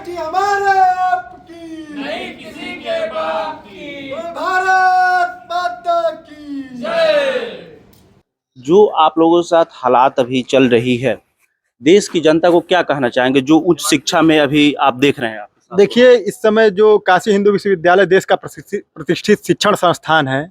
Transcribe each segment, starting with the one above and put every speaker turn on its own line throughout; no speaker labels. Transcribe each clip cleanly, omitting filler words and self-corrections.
Party हमारे आपकी
नहीं किसी के बाप की।
भारत माता की
जय।
जो आप लोगों के साथ हालात अभी चल रही है, देश की जनता को क्या कहना चाहेंगे जो उच्च शिक्षा में अभी आप देख रहे हैं? आप
देखिए, इस समय जो काशी हिंदू विश्वविद्यालय देश का प्रतिष्ठित शिक्षण संस्थान है,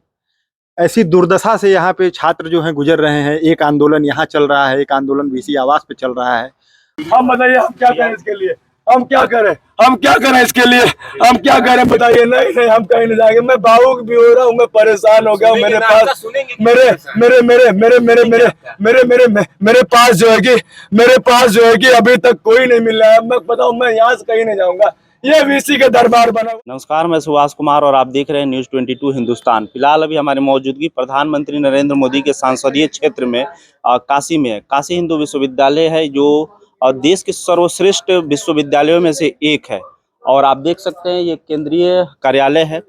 ऐसी दुर्दशा से यहाँ पे छात्र जो हैं गुजर रहे हैं। एक आंदोलन यहाँ चल रहा है, एक आंदोलन वीसी आवास पे चल रहा है।
हम बताइए, हम क्या करें इसके लिए? हम क्या करें? हम क्या करें इसके लिए? हम क्या करें बताइए? नहीं नहीं, हम कहीं नहीं जाएंगे। मैं भावुक भी हो रहा हूँ, मैं परेशान हो गया हूँ। मेरे पास मेरे मेरे मेरे मेरे मेरे मेरे मेरे मेरे मेरे पास जो है कि मेरे पास जो है कि अभी तक कोई नहीं मिल रहा है। मैं बताऊँ, मैं यहाँ से कहीं नहीं जाऊंगा। ये वीसी के दरबार बना।
नमस्कार, मैं सुभाष कुमार और आप देख रहे हैं न्यूज़ 22 हिंदुस्तान। फिलहाल अभी हमारी मौजूदगी प्रधानमंत्री नरेंद्र मोदी के संसदीय क्षेत्र में काशी में काशी हिंदू विश्वविद्यालय है, जो देश के सर्वश्रेष्ठ विश्वविद्यालयों में से एक है। और आप देख सकते हैं ये केंद्रीय कार्यालय है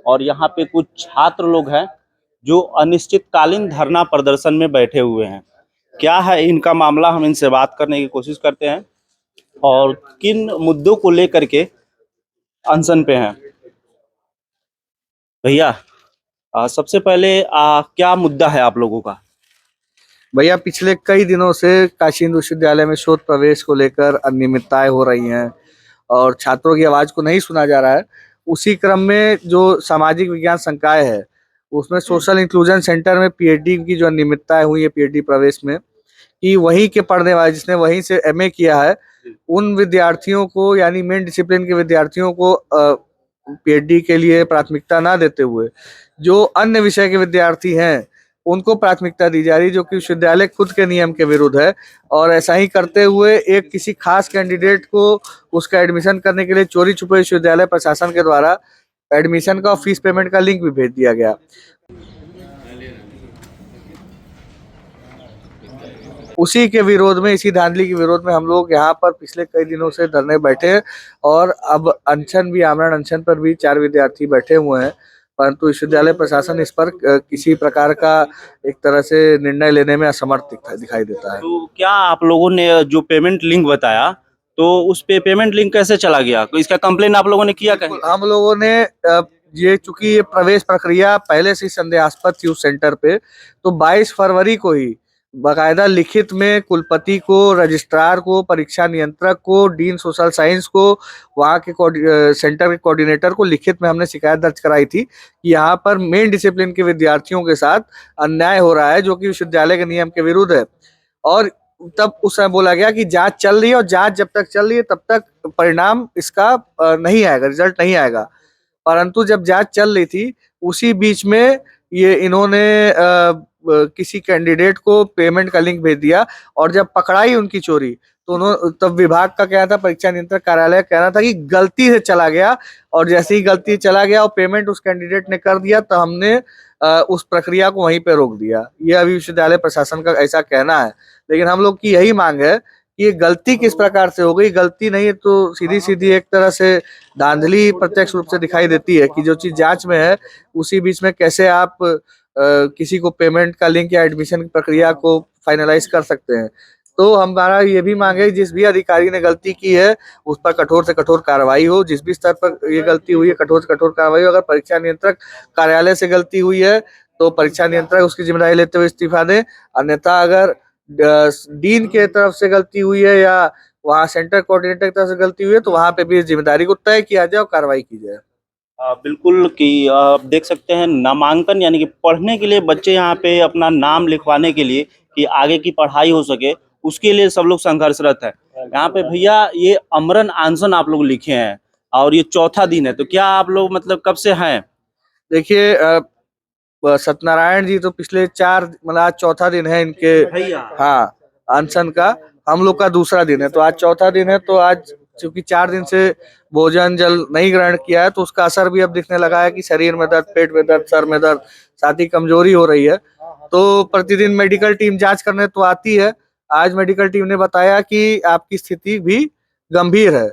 और यहाँ पे कुछ छात्र लोग हैं जो अनिश्चितकालीन धरना प्रदर्शन में बैठे हुए हैं। क्या है इनका मामला, हम इनसे बात करने की कोशिश करते हैं और किन मुद्दों को लेकर के अनशन पे हैं। भैया, सबसे पहले क्या मुद्दा है आप लोगों का?
भैया, पिछले कई दिनों से काशी हिंदू विश्वविद्यालय में शोध प्रवेश को लेकर अनियमितताएं हो रही हैं और छात्रों की आवाज को नहीं सुना जा रहा है। उसी क्रम में जो सामाजिक विज्ञान संकाय है, उसमें सोशल इंक्लूजन सेंटर में पीएचडी की जो अनियमितताएं हुई है पीएचडी प्रवेश में, कि वहीं के पढ़ने वाले जिसने वहीं से एमए किया है, उन विद्यार्थियों को यानी मेन डिसिप्लिन के विद्यार्थियों को पीएचडी के लिए प्राथमिकता ना देते हुए जो अन्य विषय के विद्यार्थी हैं उनको प्राथमिकता दी जा रही, जो कि विश्वविद्यालय खुद के नियम के विरुद्ध है। और ऐसा ही करते हुए एक किसी खास कैंडिडेट को उसका एडमिशन करने के लिए चोरी छुपे विश्वविद्यालय प्रशासन के द्वारा एडमिशन का और फीस पेमेंट का लिंक भी भेज दिया गया। उसी के विरोध में, इसी धांधली के विरोध में हम लोग यहाँ पर पिछले कई दिनों से धरने बैठे हैं और अब अनशन भी, आमरण अनशन पर भी 4 विद्यार्थी बैठे हुए हैं। परंतु विश्वविद्यालय प्रशासन इस पर किसी प्रकार का एक तरह से निर्णय लेने में असमर्थ दिखाई देता है।
तो क्या आप लोगों ने जो पेमेंट लिंक बताया, तो उस पे पेमेंट लिंक कैसे चला गया? तो इसका कंप्लेन आप लोगों ने किया कहीं?
हम लोगों ने चूंकि ये प्रवेश प्रक्रिया पहले से संदेहास्पद थी उस सेंटर पे, तो 22 फरवरी को ही बाकायदा लिखित में कुलपति को, रजिस्ट्रार को, परीक्षा नियंत्रक को, डीन सोशल साइंस को, वहाँ के सेंटर के कोऑर्डिनेटर को लिखित में हमने शिकायत दर्ज कराई थी कि यहाँ पर मेन डिसिप्लिन के विद्यार्थियों के साथ अन्याय हो रहा है, जो कि विश्वविद्यालय के नियम के विरुद्ध है। और तब उस समय बोला गया कि जांच चल रही है और जांच जब तक चल रही है तब तक परिणाम इसका नहीं आएगा, रिजल्ट नहीं आएगा। परंतु जब जांच चल रही थी उसी बीच में ये इन्होंने किसी कैंडिडेट को पेमेंट का लिंक भेज दिया और जब पकड़ाई उनकी चोरी, तो तब विभाग का कहना था, परीक्षा नियंत्रक कार्यालय का कहना था कि गलती से चला गया, और जैसे ही गलती चला गया और पेमेंट उस कैंडिडेट ने कर दिया तो हमने उस प्रक्रिया को वहीं पे रोक दिया। ये अभी विश्वविद्यालय प्रशासन का ऐसा कहना है, लेकिन हम लोग की यही मांग है कि ये गलती किस प्रकार से हो गई। गलती नहीं है तो सीधी सीधी एक तरह से धांधली प्रत्यक्ष रूप से दिखाई देती है कि जो चीज जांच में है उसी बीच में कैसे आप किसी को पेमेंट का लिंक या एडमिशन की प्रक्रिया को फाइनलाइज कर सकते हैं। तो हमारा ये भी मांग है, जिस भी अधिकारी ने गलती की है उस पर कठोर से कठोर कार्रवाई हो। जिस भी स्तर पर ये गलती हुई है कठोर से कठोर कार्रवाई हो। अगर परीक्षा नियंत्रक कार्यालय से गलती हुई है तो परीक्षा नियंत्रक उसकी जिम्मेदारी लेते हुए इस्तीफा दें, अन्यथा अगर डीन के तरफ से गलती हुई है या वहाँ सेंटर कोऑर्डिनेटर की तरफ से गलती हुई है तो वहाँ पे भी इस जिम्मेदारी को तय किया जाए और कार्रवाई की जाए।
बिल्कुल, कि आप देख सकते हैं नामांकन यानी कि पढ़ने के लिए बच्चे यहाँ पे अपना नाम लिखवाने के लिए कि आगे की पढ़ाई हो सके, उसके लिए सब लोग संघर्षरत है। यहाँ पे भैया ये आमरण अनशन आप लोग लिखे हैं और ये चौथा दिन है, तो क्या आप लोग मतलब कब से हैं?
देखिए, सत्यनारायण जी तो पिछले 4 मतलब आज चौथा दिन है इनके, हाँ, अनशन का। हम लोग का दूसरा दिन है, तो आज चौथा दिन है। तो आज चूंकि 4 दिन से भोजन जल नहीं ग्रहण किया है तो उसका असर भी अब दिखने लगा है कि शरीर में दर्द, पेट में दर्द, सर में दर्द, साथ ही कमजोरी हो रही है। तो प्रतिदिन मेडिकल टीम जांच करने तो आती है। आज मेडिकल टीम ने बताया कि आपकी स्थिति भी गंभीर है।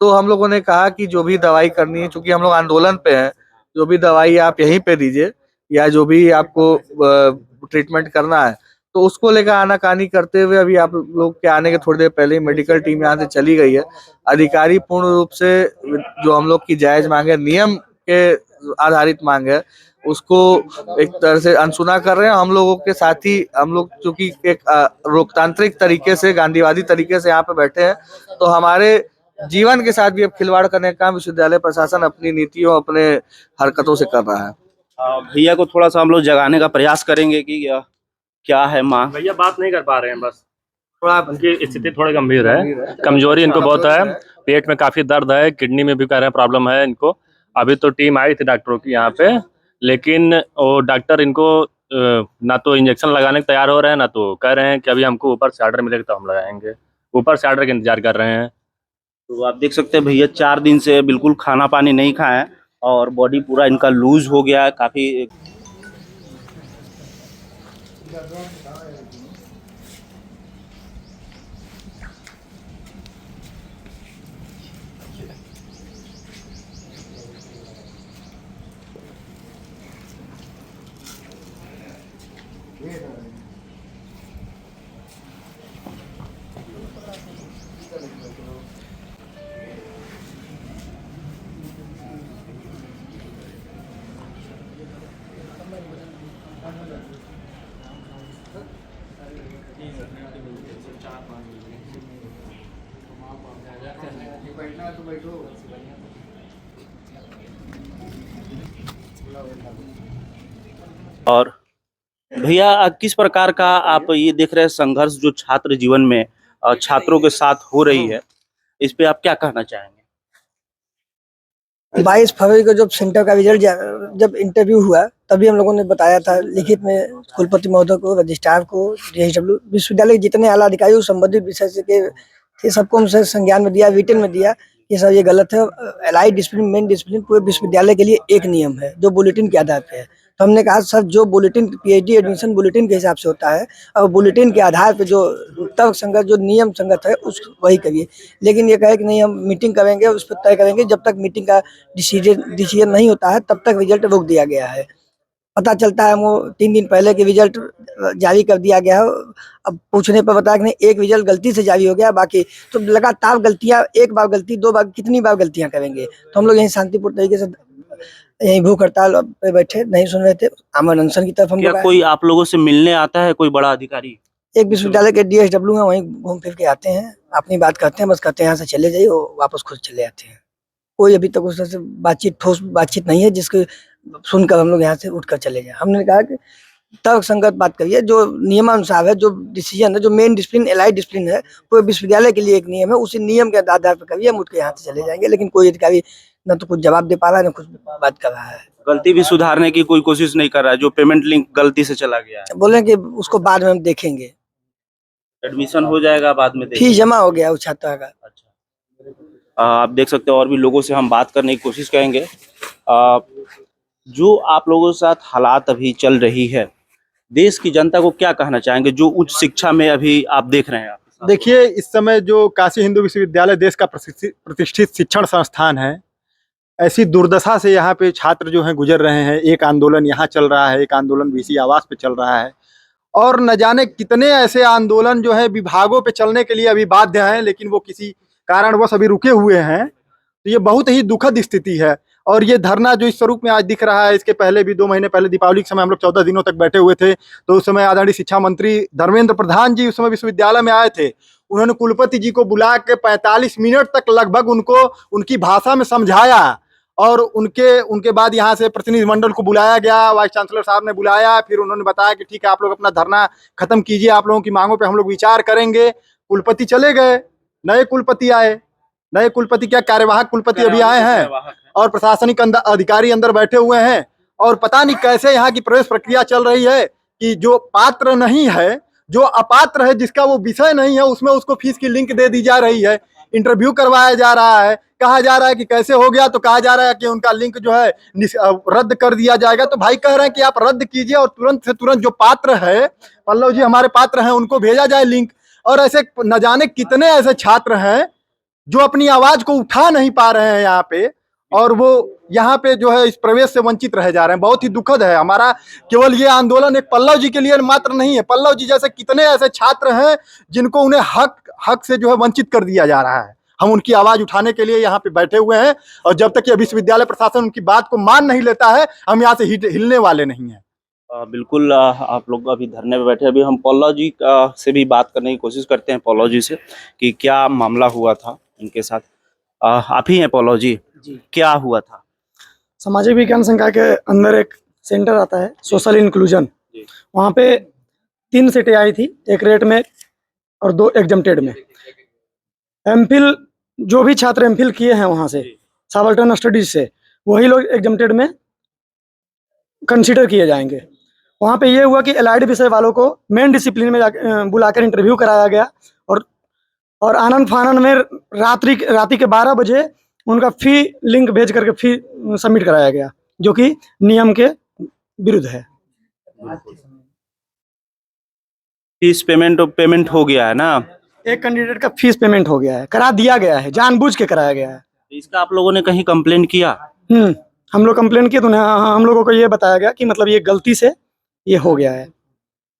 तो हम लोगों ने कहा कि जो भी दवाई करनी है, चूंकि हम लोग आंदोलन पे हैं, जो भी दवाई आप यहीं पे दीजिए या जो भी आपको ट्रीटमेंट करना है तो उसको लेकर आनाकानी करते हुए अभी आप लोग के आने के थोड़ी देर पहले ही मेडिकल टीम यहाँ से चली गई है। अधिकारी पूर्ण रूप से जो हम लोग की जायज मांग है, नियम के आधारित मांग है, उसको एक तरह से अनसुना कर रहे हैं। हम लोगों के साथ ही हम लोग चूंकि एक लोकतांत्रिक तरीके से, गांधीवादी तरीके से यहाँ पे बैठे हैं, तो हमारे जीवन के साथ भी अब खिलवाड़ करने का काम विश्वविद्यालय प्रशासन अपनी नीतियों, अपने हरकतों से कर रहा है।
भैया को थोड़ा सा हम लोग जगाने का प्रयास करेंगे कि क्या है मांग।
भैया बात नहीं कर पा रहे हैं, बस थोड़ा उनकी स्थिति थोड़ी गंभीर है, कमजोरी इनको बहुत है, पेट में काफी दर्द है, किडनी में भी कह रहे हैं प्रॉब्लम है इनको। अभी तो टीम आई थी डॉक्टरों की यहाँ पे, लेकिन वो डॉक्टर इनको ना तो इंजेक्शन लगाने को तैयार हो रहे हैं, ना तो कह रहे हैं कि अभी हमको ऊपर से ऑर्डर मिलेगा तो हम लगाएंगे। ऊपर से ऑर्डर का इंतजार कर रहे हैं।
तो आप देख सकते हैं भैया 4 दिन से बिल्कुल खाना पानी नहीं खाए और बॉडी पूरा इनका लूज हो गया है काफी। और भैया किस प्रकार का आप ये देख रहे हैं संघर्ष जो छात्र जीवन में छात्रों के साथ हो रही है, इस पे आप क्या कहना चाहेंगे?
22 फरवरी को जब सेंटर का रिजल्ट जब इंटरव्यू हुआ तभी हम लोगों ने बताया था लिखित में कुलपति महोदय को, रजिस्ट्रार को, DSW विश्वविद्यालय के जितने आला अधिकारी संबंधित विषय से के सबको हमसे संज्ञान में दिया, रिटन में दिया कि सर ये गलत है। एलाइड डिसिप्लिन, मेन डिसिप्लिन पूरे विश्वविद्यालय के लिए एक नियम है जो बुलेटिन के आधार पे है। तो हमने कहा सर जो बुलेटिन PhD एडमिशन बुलेटिन के हिसाब से होता है और बुलेटिन के आधार पे जो तर्क संगत, जो नियम संगत है उस वही करिए। लेकिन ये कहे कि नहीं हम मीटिंग करेंगे, उस पर तय करेंगे, जब तक मीटिंग का डिसीजन नहीं होता है तब तक रिजल्ट रोक दिया गया है। पता चलता है वो 3 दिन पहले के रिजल्ट जारी कर दिया गया है। अब पूछने पर बताया कि नहीं एक रिजल्ट गलती से जारी हो गया, बाकी तो लगातार गलतियां, एक बार गलती, 2 बार, कितनी बार गलतियां करेंगे। तो हम लोग यहीं शांतिपूर्ण तरीके से यहीं भूख हड़ताल पे बैठे, नहीं सुन रहे थे। आमरण अनशन की तरफ हम लोग
कोई आप लोगों से मिलने आता है, कोई बड़ा अधिकारी?
एक विश्वविद्यालय के DSW है, वहीं घूम फिर के आते हैं, अपनी बात करते हैं, बस कहते हैं यहाँ से चले जाइए, वो वापस खुद चले जाते हैं। कोई अभी तक उस से ठोस बातचीत नहीं है जिसको सुनकर हम लोग यहाँ से उठकर चले जाए। हमने कहा कि तर्क संगत बात करिए, जो नियमानुसार है, जो डिसीजन है, जो मेन डिसिप्लिन, एलाइड डिसिप्लिन है, पूरे विश्वविद्यालय के लिए एक नियम है, उसी नियम के आधार पर करिए, हम उठ के यहाँ से चले जाएंगे। लेकिन कोई अधिकारी न तो कुछ जवाब दे पा रहा है, न कुछ बात कर रहा है।
गलती भी सुधारने की कोई कोशिश नहीं कर रहा है, जो पेमेंट लिंक गलती से चला गया है।
बोले कि उसको बाद में हम देखेंगे,
एडमिशन हो जाएगा बाद में,
फीस जमा हो गया उस छात्रा का।
अच्छा, आप देख सकते हो और भी लोगों से हम बात करने की कोशिश करेंगे। जो आप लोगों के साथ हालात अभी चल रही है, देश की जनता को क्या कहना चाहेंगे जो उच्च शिक्षा में अभी आप देख रहे हैं?
देखिए, इस समय जो काशी हिंदू विश्वविद्यालय देश का प्रतिष्ठित शिक्षण संस्थान है, ऐसी दुर्दशा से यहाँ पे छात्र जो हैं गुजर रहे हैं। एक आंदोलन यहाँ चल रहा है, एक आंदोलन VC आवास पे चल रहा है, और न जाने कितने ऐसे आंदोलन जो है विभागों पे चलने के लिए अभी बाध्य हैं, लेकिन वो किसी कारणवश अभी रुके हुए हैं। तो ये बहुत ही दुखद स्थिति है। और ये धरना जो इस स्वरूप में आज दिख रहा है, इसके पहले भी 2 महीने पहले दीपावली के समय हम लोग 14 दिनों तक बैठे हुए थे। तो उस समय आदरणीय शिक्षा मंत्री धर्मेंद्र प्रधान जी उस समय विश्वविद्यालय में आए थे। उन्होंने कुलपति जी को बुला के 45 मिनट तक लगभग उनको उनकी भाषा में समझाया, और उनके बाद यहाँ से प्रतिनिधिमंडल को बुलाया गया, वाइस चांसलर साहब ने बुलाया। फिर उन्होंने बताया कि ठीक है, आप लोग अपना धरना खत्म कीजिए, आप लोगों की मांगों पे हम लोग विचार करेंगे। कुलपति चले गए, नए कुलपति आए। नए कुलपति क्या, कार्यवाहक कुलपति अभी आए हैं, और प्रशासनिक अधिकारी अंदर बैठे हुए हैं। और पता नहीं कैसे यहाँ की प्रवेश प्रक्रिया चल रही है कि जो पात्र नहीं है, जो अपात्र है, जिसका वो विषय नहीं है, उसमें उसको फीस की लिंक दे दी जा रही है। इंटरव्यू करवाया जा रहा है, कहा जा रहा है कि कैसे हो गया, तो कहा जा रहा है कि उनका लिंक जो है रद्द कर दिया जाएगा। तो भाई कह रहे हैं कि आप रद्द कीजिए और तुरंत से तुरंत जो पात्र है, पल्लव जी हमारे पात्र हैं, उनको भेजा जाए लिंक। और ऐसे न जाने कितने ऐसे छात्र हैं जो अपनी आवाज को उठा नहीं पा रहे हैं यहाँ पे, और वो यहाँ पे जो है इस प्रवेश से वंचित रह जा रहे हैं। बहुत ही दुखद है। हमारा केवल ये आंदोलन एक पल्लव जी के लिए मात्र नहीं है। पल्लव जी जैसे कितने ऐसे छात्र हैं जिनको उन्हें हक से जो है वंचित कर दिया जा रहा है। हम उनकी आवाज उठाने के लिए यहाँ पे बैठे हुए हैं और जब तक ये विश्वविद्यालय प्रशासन उनकी बात को मान नहीं लेता है, हम यहाँ से हिलने वाले नहीं हैं।
बिल्कुल आप लोग अभी धरने पे बैठे। अभी हम पल्लव जी से भी बात करने की कोशिश करते हैं, पल्लव जी से, कि क्या मामला हुआ था इनके साथ। आप ही हैं पल्लव जी, क्या हुआ था?
सामाजिक विज्ञान संकाय के अंदर एक सेंटर आता है सोशल इंक्लूजन, वहाँ पे 3 सीटें आई थी, एक रेट में और 2 एग्जम्प्टेड में। एमफिल जो भी छात्र एमफिल किए हैं वहाँ से सबाल्टर्न स्टडीज से, वही लोग एग्जम्प्टेड में कंसीडर किए जाएंगे। वहाँ पे ये हुआ कि एलाइड विषय वालों को मेन डिसिप्लिन में बुलाकर इंटरव्यू कराया गया और आनंद फानंद में रात्रि के 12 बजे उनका फी लिंक भेज करके फी सबमिट कराया गया, जो कि नियम के विरुद्ध है।
फीस पेमेंट हो गया है ना?
एक कैंडिडेट का फीस पेमेंट हो गया है, करा दिया गया है, जानबूझ के कराया गया है।
इसका आप लोगों ने कहीं कंप्लेन किया?
हम लोग कंप्लेन किए तो हम लोगों को ये बताया गया कि मतलब ये गलती से ये हो गया है।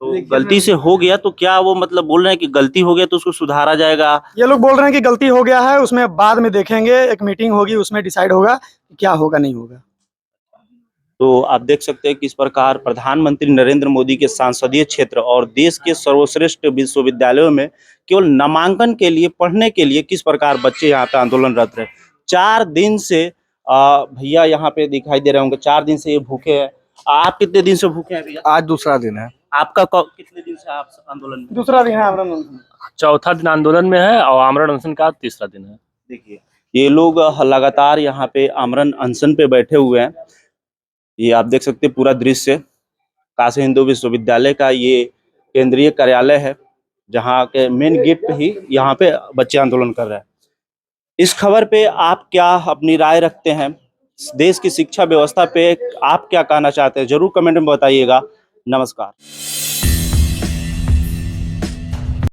तो गलती से हो गया तो क्या वो मतलब बोल रहे हैं कि गलती हो गया तो उसको सुधारा जाएगा?
ये लोग बोल रहे हैं कि गलती हो गया है, उसमें बाद में देखेंगे, एक मीटिंग होगी, उसमें डिसाइड होगा कि क्या होगा नहीं होगा।
तो आप देख सकते हैं कि इस प्रकार प्रधानमंत्री नरेंद्र मोदी के संसदीय क्षेत्र और देश के सर्वश्रेष्ठ विश्वविद्यालयों में केवल नामांकन के लिए, पढ़ने के लिए किस प्रकार बच्चे यहाँ पे आंदोलनरत रहे। 4 दिन से भैया यहाँ पे दिखाई दे रहे होंगे, 4 दिन से ये भूखे हैं। आप कितने दिन से भूखे हैं भैया?
आज दूसरा दिन है।
आपका कितने दिन से आप आंदोलन में?
दूसरा दिन है आमरण अनशन।
चौथा दिन आंदोलन में है और आमरण अनशन का तीसरा दिन है।
देखिए ये लोग लगातार यहाँ पे आमरण अनशन पे बैठे हुए हैं। ये आप देख सकते हैं पूरा दृश्य काशी हिंदू विश्वविद्यालय का, ये केंद्रीय कार्यालय है जहाँ के मेन गेट पे ही यहाँ पे बच्चे आंदोलन कर रहे हैं। इस खबर पे आप क्या अपनी राय रखते हैं? देश की शिक्षा व्यवस्था पे आप क्या कहना चाहते हैं? जरूर कमेंट में बताइएगा। नमस्कार।